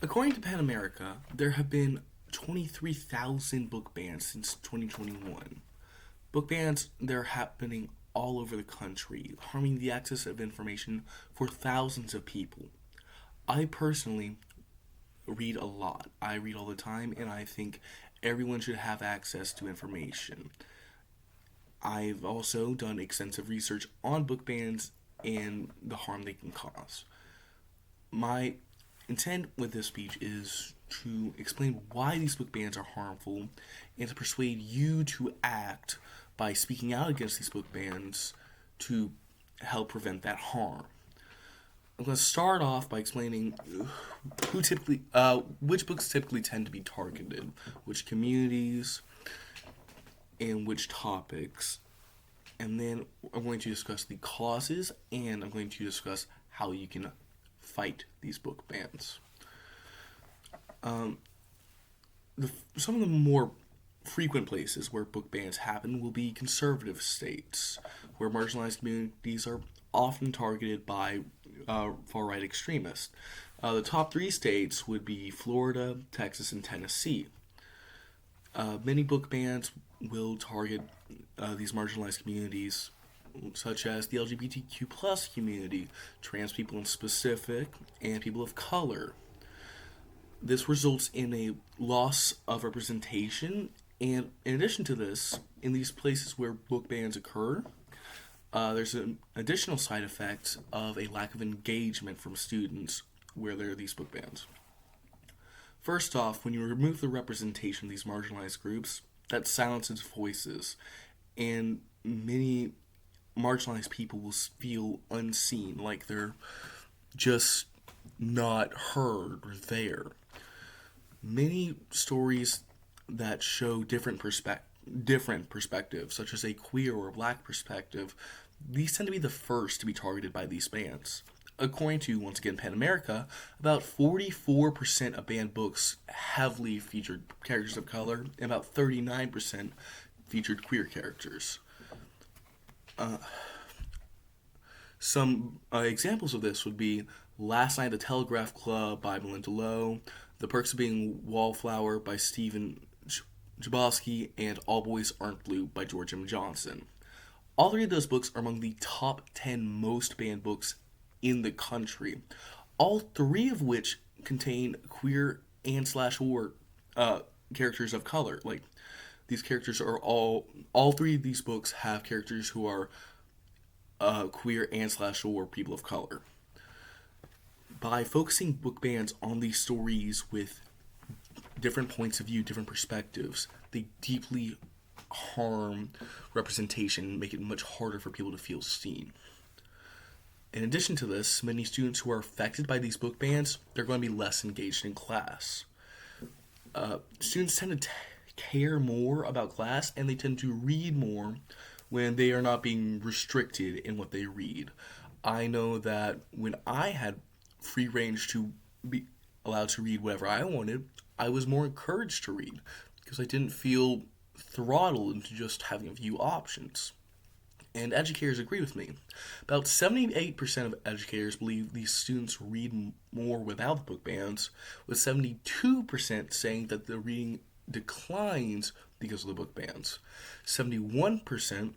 According to Pan America, there have been 23,000 book bans since 2021. Book bans, they're happening all over the country, harming the access of information for thousands of people. I personally read a lot. I read all the time, and I think everyone should have access to information. I've also done extensive research on book bans and the harm they can cause. My intent with this speech is to explain why these book bans are harmful and to persuade you to act by speaking out against these book bans to help prevent that harm. I'm going to start off by explaining which books typically tend to be targeted, which communities, and which topics. And then I'm going to discuss the causes, and I'm going to discuss how you can fight these book bans. Some of the more frequent places where book bans happen will be conservative states, where marginalized communities are often targeted by far-right extremists. The top three states would be Florida, Texas, and Tennessee. Many book bans will target these marginalized communities, such as the LGBTQ plus community, trans people in specific, and people of color. This results in a loss of representation, and in addition to this, in these places where book bans occur, there's an additional side effect of a lack of engagement from students where there are these book bans. First off, when you remove the representation of these marginalized groups, that silences voices, and many marginalized people will feel unseen, like they're just not heard or there. Many stories that show different perspectives, such as a queer or black perspective, these tend to be the first to be targeted by these bans. According to, once again, Pan America, about 44% of banned books heavily featured characters of color, and about 39% featured queer characters. Some examples of this would be Last Night at the Telegraph Club by Melinda Lowe, The Perks of Being Wallflower by Stephen Chbosky, and All Boys Aren't Blue by George M. Johnson. All three of those books are among the top 10 most banned books in the country, all three of which contain queer and /or characters of color. Like, these characters are all three of these books have characters who are queer and /or people of color. By focusing book bans on these stories with different points of view, different perspectives, they deeply harm representation, make it much harder for people to feel seen. In addition to this, many students who are affected by these book bans, they're going to be less engaged in class. Students tend to care more about class, and they tend to read more when they are not being restricted in what they read. I know that when I had free range to be allowed to read whatever I wanted, I was more encouraged to read because I didn't feel throttled into just having a few options. And educators agree with me. About 78% of educators believe these students read more without the book bans, with 72% saying that the reading declines because of the book bans. 71%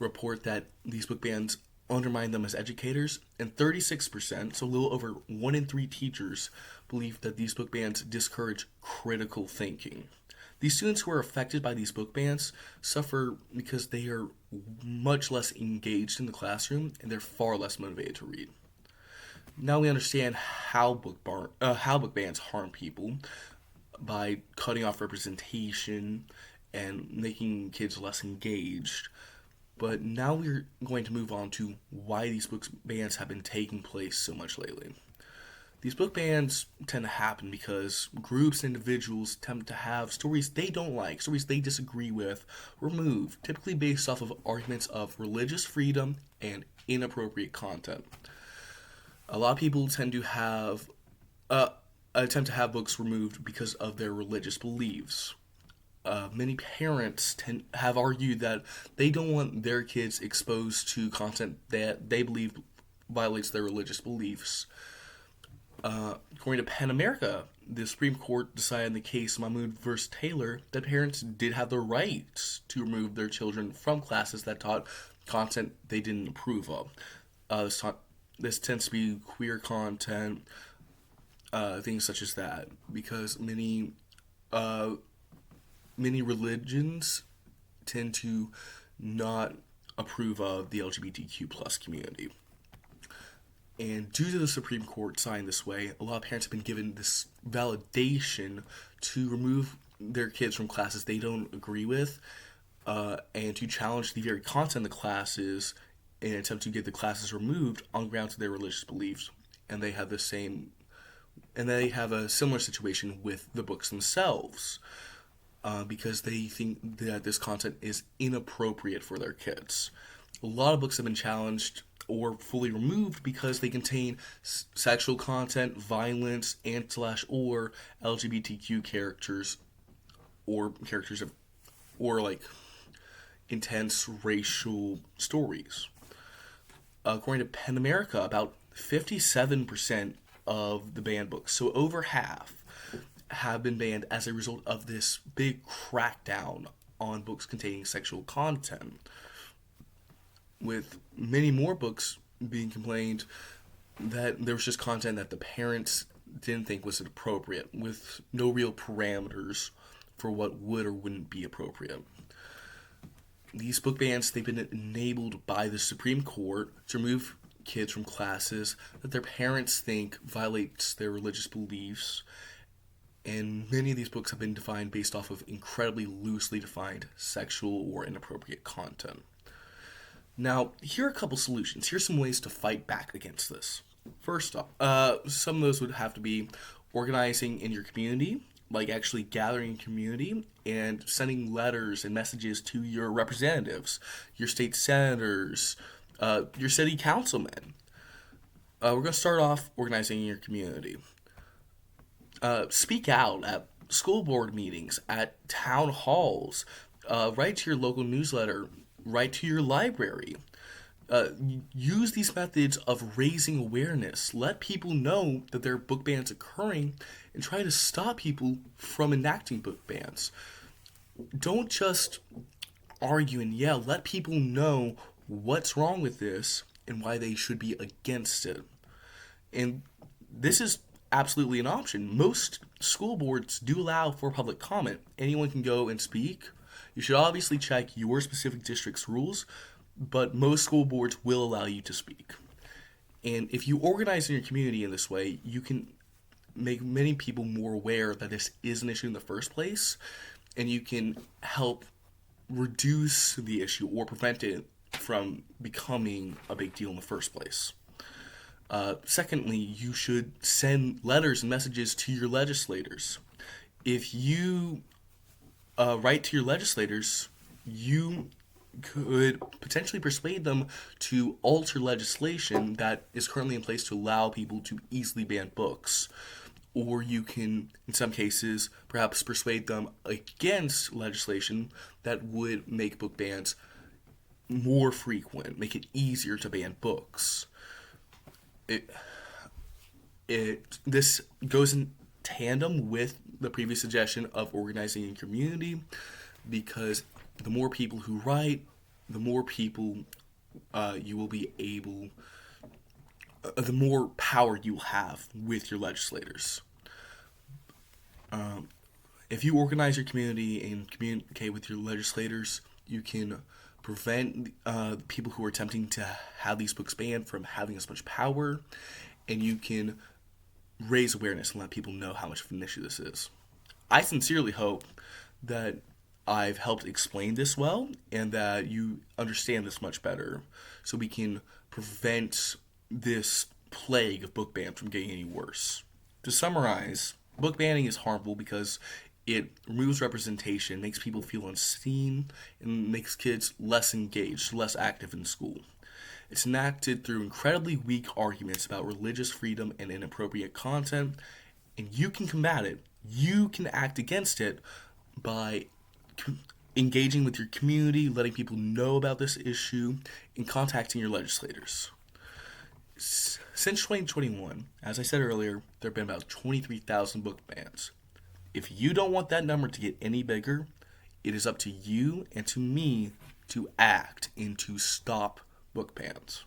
report that these book bans undermine them as educators, and 36%, so a little over 1 in 3 teachers, believe that these book bans discourage critical thinking. These students who are affected by these book bans suffer because they are much less engaged in the classroom and they're far less motivated to read. Now we understand how book bans harm people by cutting off representation and making kids less engaged. But now we're going to move on to why these book bans have been taking place so much lately. These book bans tend to happen because groups and individuals tend to have stories they don't like, stories they disagree with, removed, typically based off of arguments of religious freedom and inappropriate content. A lot of people tend to have books removed because of their religious beliefs. Many parents have argued that they don't want their kids exposed to content that they believe violates their religious beliefs. According to Penn America, the Supreme Court decided in the case Mahmoud versus Taylor that parents did have the right to remove their children from classes that taught content they didn't approve of. This tends to be queer content, things such as that, because uh, many religions tend to not approve of the LGBTQ plus community. And due to the Supreme Court signing this way, a lot of parents have been given this validation to remove their kids from classes they don't agree with, and to challenge the very content of the classes in an attempt to get the classes removed on grounds of their religious beliefs. And they have the same, and they have a similar situation with the books themselves, because they think that this content is inappropriate for their kids. A lot of books have been challenged or fully removed because they contain sexual content, violence, and slash or LGBTQ characters, or characters of, or like intense racial stories. According to Penn America, about 57% of the banned books, so over half, have been banned as a result of this big crackdown on books containing sexual content, with many more books being complained that there was just content that the parents didn't think was appropriate, with no real parameters for what would or wouldn't be appropriate. These book bans, they've been enabled by the Supreme Court to remove kids from classes that their parents think violates their religious beliefs, and many of these books have been defined based off of incredibly loosely defined sexual or inappropriate content. Now, here are a couple solutions. Here's some ways to fight back against this. First off, some of those would have to be organizing in your community, like actually gathering a community and sending letters and messages to your representatives, your state senators, your city councilmen. We're going to start off organizing in your community. Speak out at school board meetings, at town halls, write to your local newsletter, write to your library. Use these methods of raising awareness. Let people know that there are book bans occurring and try to stop people from enacting book bans. Don't just argue and yell. Let people know what's wrong with this and why they should be against it. And this is absolutely an option. Most school boards do allow for public comment. Anyone can go and speak. You should obviously check your specific district's rules, but most school boards will allow you to speak. And if you organize in your community in this way, you can make many people more aware that this is an issue in the first place, and you can help reduce the issue or prevent it from becoming a big deal in the first place. Secondly, you should send letters and messages to your legislators. If you write to your legislators, you could potentially persuade them to alter legislation that is currently in place to allow people to easily ban books. Or you can, in some cases, perhaps persuade them against legislation that would make book bans more frequent, make it easier to ban books. This goes in tandem with the previous suggestion of organizing a community, because the more people who write, the more people you will be able, the more power you will have with your legislators. If you organize your community and communicate with your legislators, you can prevent people who are attempting to have these books banned from having as much power, and you can raise awareness and let people know how much of an issue this is. I sincerely hope that I've helped explain this well and that you understand this much better, so we can prevent this plague of book bans from getting any worse. To summarize, book banning is harmful because it removes representation, makes people feel unseen, and makes kids less engaged, less active in school. It's enacted through incredibly weak arguments about religious freedom and inappropriate content, and you can combat it. You can act against it by engaging with your community, letting people know about this issue, and contacting your legislators. Since 2021, as I said earlier, there have been about 23,000 book bans. If you don't want that number to get any bigger, it is up to you and to me to act and to stop book bans.